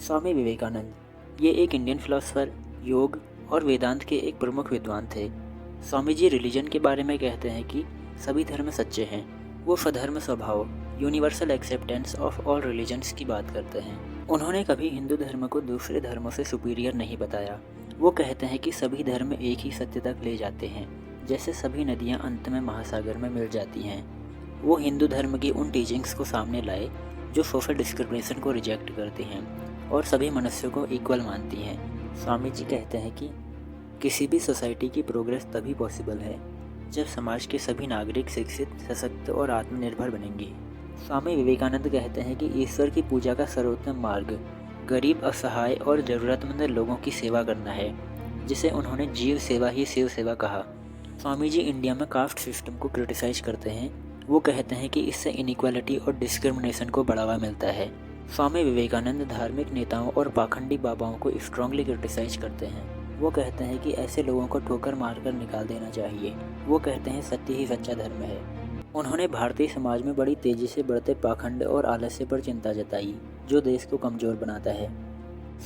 स्वामी विवेकानंद ये एक Indian philosopher, योग और वेदांत के एक प्रमुख विद्वान थे। स्वामी जी रिलीजन के बारे में कहते हैं कि सभी धर्म सच्चे हैं। वो स्वधर्म स्वभाव, universal acceptance of all religions की बात करते हैं। उन्होंने कभी हिंदू धर्म को दूसरे धर्मों से सुपीरियर नहीं बताया। वो कहते हैं कि सभी धर्म एक ही सत्य तक ले जाते हैं, जैसे सभी नदियाँ अंत में महासागर में मिल जाती हैं। वो हिंदू धर्म की उन टीचिंग्स को सामने लाए जो सोशल डिस्क्रिमिनेशन को रिजेक्ट करती हैं और सभी मनुष्यों को इक्वल मानती हैं। स्वामी जी कहते हैं कि किसी भी सोसाइटी की प्रोग्रेस तभी पॉसिबल है जब समाज के सभी नागरिक शिक्षित, सशक्त और आत्मनिर्भर बनेंगे। स्वामी विवेकानंद कहते हैं कि ईश्वर की पूजा का सर्वोत्तम मार्ग गरीब, असहाय और ज़रूरतमंद लोगों की सेवा करना है, जिसे उन्होंने जीव सेवा ही शिव सेवा कहा। स्वामी जी इंडिया में कास्ट सिस्टम को क्रिटिसाइज करते हैं। वो कहते हैं कि इससे इनइक्वालिटी और डिस्क्रिमिनेशन को बढ़ावा मिलता है। स्वामी विवेकानंद धार्मिक नेताओं और पाखंडी बाबाओं को स्ट्रांगली क्रिटिसाइज करते हैं। वो कहते हैं कि ऐसे लोगों को ठोकर मारकर निकाल देना चाहिए। वो कहते हैं सत्य ही सच्चा धर्म है। उन्होंने भारतीय समाज में बड़ी तेज़ी से बढ़ते पाखंड और आलस्य पर चिंता जताई, जो देश को कमज़ोर बनाता है।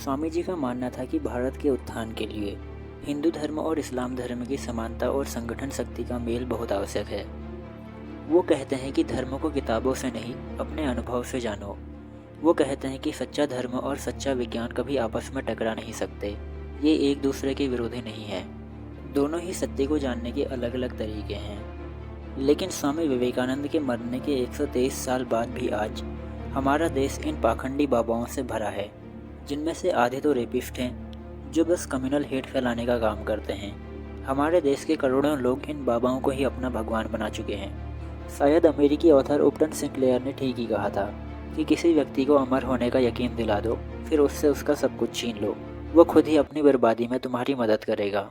स्वामी जी का मानना था कि भारत के उत्थान के लिए हिंदू धर्म और इस्लाम धर्म की समानता और संगठन शक्ति का मेल बहुत आवश्यक है। वो कहते हैं कि धर्म को किताबों से नहीं, अपने अनुभव से जानो। वो कहते हैं कि सच्चा धर्म और सच्चा विज्ञान कभी आपस में टकरा नहीं सकते। ये एक दूसरे के विरोधी नहीं है। दोनों ही सत्य को जानने के अलग अलग तरीके हैं। लेकिन स्वामी विवेकानंद के मरने के 123 साल बाद भी आज हमारा देश इन पाखंडी बाबाओं से भरा है, जिनमें से आधे तो रेपिस्ट हैं जो बस कम्युनल हेट फैलाने का काम करते हैं। हमारे देश के करोड़ों लोग इन बाबाओं को ही अपना भगवान बना चुके हैं। शायद अमेरिकी ऑथर उपटन सिंक्लेयर ने ठीक ही कहा था कि किसी व्यक्ति को अमर होने का यकीन दिला दो, फिर उससे उसका सब कुछ छीन लो, वो खुद ही अपनी बर्बादी में तुम्हारी मदद करेगा।